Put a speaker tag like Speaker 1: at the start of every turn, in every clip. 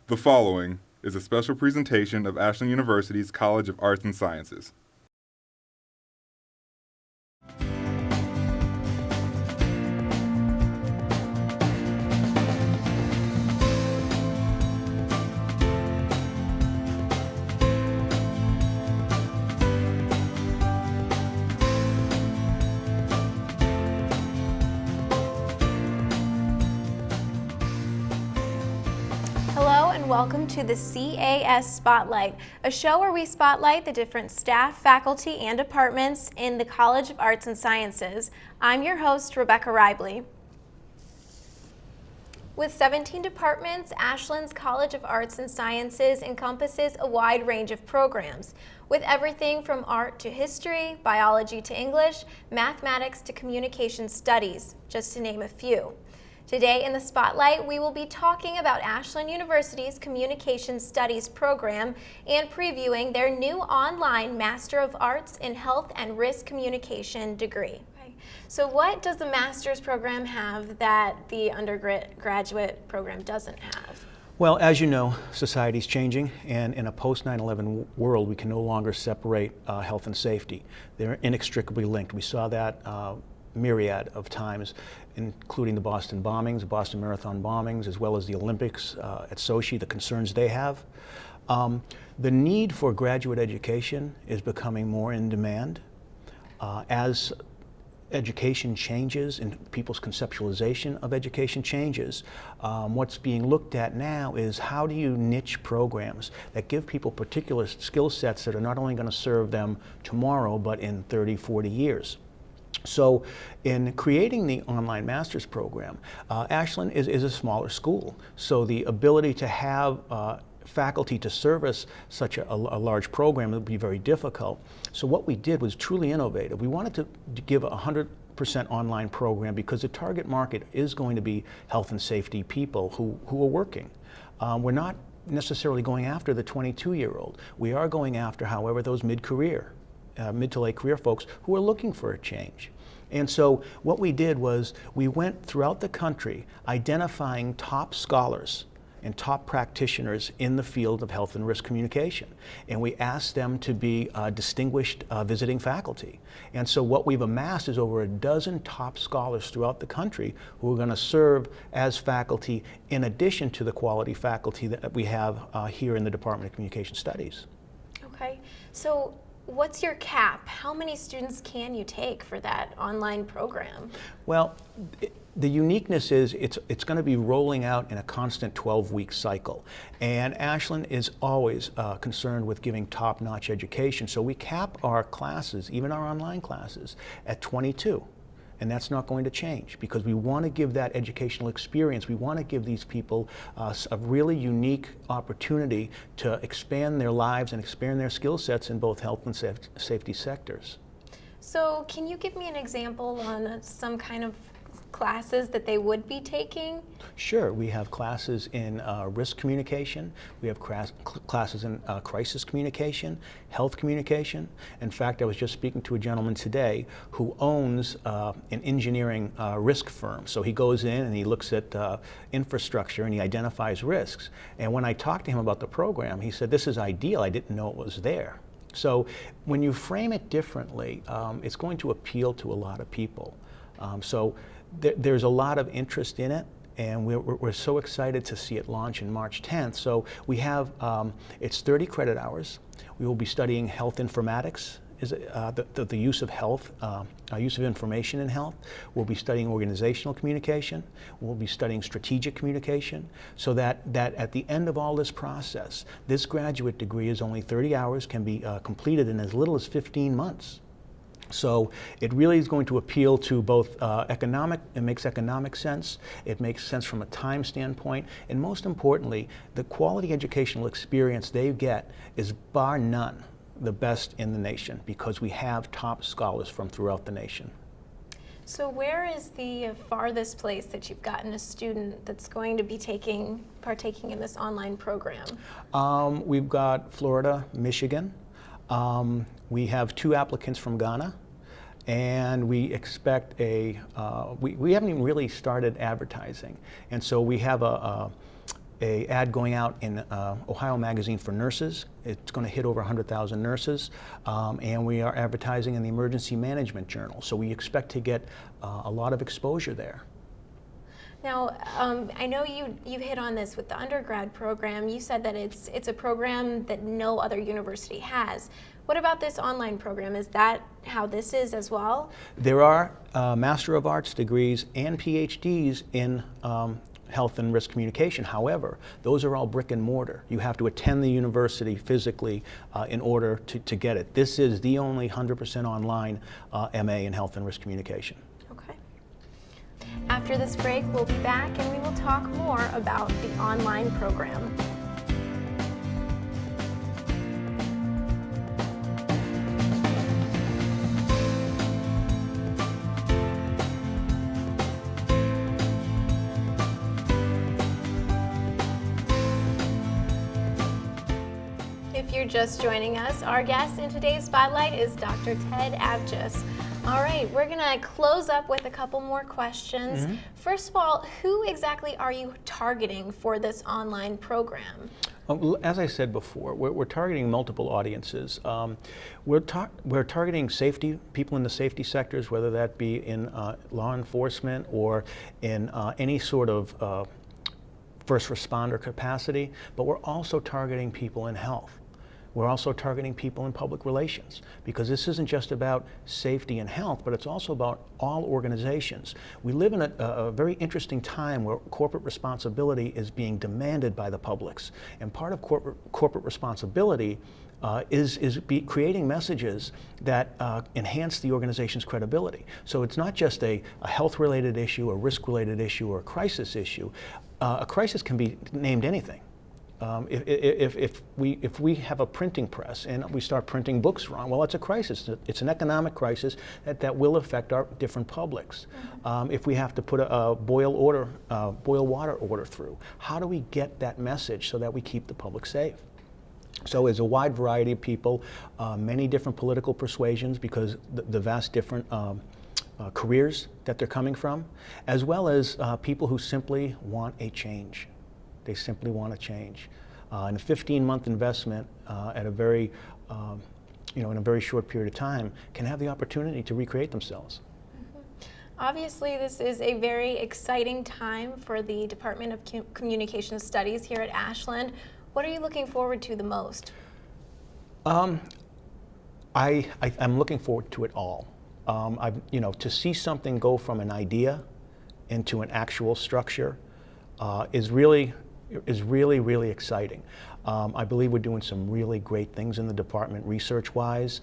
Speaker 1: The following is a special presentation of Ashland University's College of Arts and Sciences.
Speaker 2: Hello and welcome to the CAS Spotlight, a show where we spotlight the different staff, faculty, and departments in the College of Arts and Sciences. I'm your host, Rebecca Ribley. With 17 departments, Ashland's College of Arts and Sciences encompasses a wide range of programs, with everything from art to history, biology to English, mathematics to communication studies, just to name a few. Today in the Spotlight, we will be talking about Ashland University's Communication Studies program and previewing their new online Master of Arts in Health and Risk Communication degree. So what does the master's program have that the undergraduate program doesn't have?
Speaker 3: Well, as you know, society's changing, and in a post-9/11 world, we can no longer separate health and safety. They're inextricably linked. We saw that myriad of times, including the Boston bombings, the Boston Marathon bombings, as well as the Olympics at Sochi, the concerns they have. The need for graduate education is becoming more in demand. As education changes and people's conceptualization of education changes, what's being looked at now is how do you niche programs that give people particular skill sets that are not only going to serve them tomorrow, but in 30, 40 years. So in creating the online master's program, Ashland is a smaller school. So the ability to have faculty to service such a large program would be very difficult. So what we did was truly innovative. We wanted to give a 100% online program because the target market is going to be health and safety people who are working. We're not necessarily going after the 22-year-old. We are going after, however, those mid to late career folks who are looking for a change. And so what we did was we went throughout the country identifying top scholars and top practitioners in the field of health and risk communication. And we asked them to be distinguished visiting faculty. And so what we've amassed is over a dozen top scholars throughout the country who are going to serve as faculty in addition to the quality faculty that we have here in the Department of Communication Studies.
Speaker 2: Okay, so what's your cap? How many students can you take for that online program?
Speaker 3: Well, the uniqueness is it's going to be rolling out in a constant 12-week cycle. And Ashland is always concerned with giving top-notch education. So we cap our classes, even our online classes, at 22. And that's not going to change because we want to give that educational experience. We want to give these people a really unique opportunity to expand their lives and expand their skill sets in both health and safety sectors.
Speaker 2: So can you give me an example on some kind of classes that they would be taking?
Speaker 3: Sure. We have classes in risk communication. We have classes in crisis communication, health communication. In fact, I was just speaking to a gentleman today who owns an engineering risk firm. So he goes in and he looks at infrastructure and he identifies risks. And when I talked to him about the program, he said, "This is ideal. I didn't know it was there." So when you frame it differently, it's going to appeal to a lot of people. There's a lot of interest in it, and we're so excited to see it launch in March 10th. So we have, it's 30 credit hours. We will be studying health informatics, the use of health, use of information in health. We'll be studying organizational communication. We'll be studying strategic communication, so that at the end of all this process, this graduate degree is only 30 hours, can be completed in as little as 15 months. So it really is going to appeal to both it makes economic sense, it makes sense from a time standpoint, and most importantly, the quality educational experience they get is bar none the best in the nation because we have top scholars from throughout the nation.
Speaker 2: So where is the farthest place that you've gotten a student that's going to be partaking in this online program?
Speaker 3: We've got Florida, Michigan. We have 2 applicants from Ghana, and we expect we haven't even really started advertising. And so we have a ad going out in Ohio Magazine for nurses. It's going to hit over 100,000 nurses, and we are advertising in the Emergency Management Journal. So we expect to get a lot of exposure there.
Speaker 2: Now, I know you hit on this with the undergrad program. You said that it's a program that no other university has. What about this online program? Is that how this is as well? There
Speaker 3: are Master of Arts degrees and PhDs in health and risk communication. However, those are all brick and mortar. You have to attend the university physically in order to get it. This is the only 100% online MA in health and risk communication.
Speaker 2: Okay. After this break, we'll be back and we will talk more about the online program. If you're just joining us, our guest in today's spotlight is Dr. Ted Avtgis. All right, we're gonna close up with a couple more questions. Mm-hmm. First of all, who exactly are you targeting for this online program?
Speaker 3: As I said before, we're targeting multiple audiences. We're targeting safety, people in the safety sectors, whether that be in law enforcement or in any sort of first responder capacity, but we're also targeting people in health. We're also targeting people in public relations, because this isn't just about safety and health, but it's also about all organizations. We live in a very interesting time where corporate responsibility is being demanded by the publics. And part of corporate responsibility is creating messages that enhance the organization's credibility. So it's not just a health-related issue, a risk-related issue, or a crisis issue. A crisis can be named anything. If we have a printing press and we start printing books wrong, well, it's a crisis. It's an economic crisis that will affect our different publics. Mm-hmm. If we have to put a boil water order through, how do we get that message so that we keep the public safe? So it's a wide variety of people, many different political persuasions, because the vast different careers that they're coming from, as well as people who simply want a change. They simply want to change. And a 15-month investment at a very, in a very short period of time can have the opportunity to recreate themselves.
Speaker 2: Mm-hmm. Obviously, this is a very exciting time for the Department of Communication Studies here at Ashland. What are you looking forward to the most?
Speaker 3: I'm looking forward to it all. To see something go from an idea into an actual structure is really exciting. I believe we're doing some really great things in the department research-wise.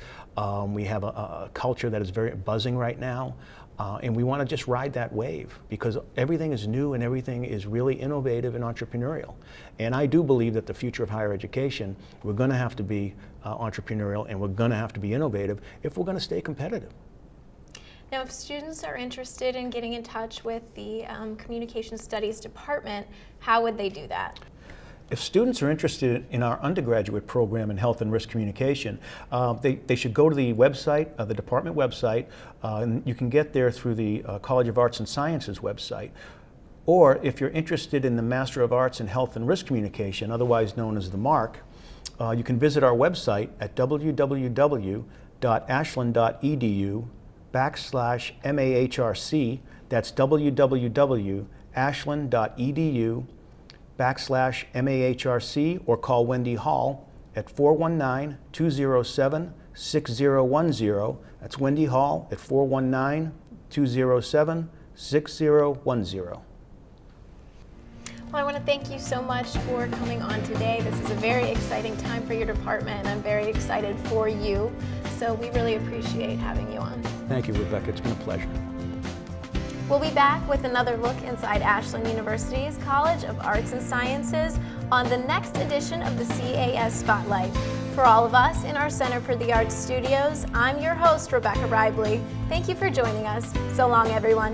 Speaker 3: We have a culture that is very buzzing right now, and we want to just ride that wave, because everything is new and everything is really innovative and entrepreneurial. And I do believe that the future of higher education, we're going to have to be entrepreneurial, and we're going to have to be innovative if we're going to stay competitive.
Speaker 2: Now, if students are interested in getting in touch with the Communication Studies Department, how would they do that?
Speaker 3: If students are interested in our undergraduate program in health and risk communication, they should go to the website, the department website, and you can get there through the College of Arts and Sciences website. Or if you're interested in the Master of Arts in Health and Risk Communication, otherwise known as the MAHRC, you can visit our website at www.ashland.edu/MAHRC. That's www.ashland.edu/MAHRC, or call Wendy Hall at 419-207-6010. That's Wendy Hall at 419-207-6010.
Speaker 2: Well, I want to thank you so much for coming on today. This is a very exciting time for your department, and I'm very excited for you. So we really appreciate having you on.
Speaker 3: Thank you, Rebecca. It's been a pleasure.
Speaker 2: We'll be back with another look inside Ashland University's College of Arts and Sciences on the next edition of the CAS Spotlight. For all of us in our Center for the Arts studios, I'm your host, Rebecca Ribley. Thank you for joining us. So long, everyone.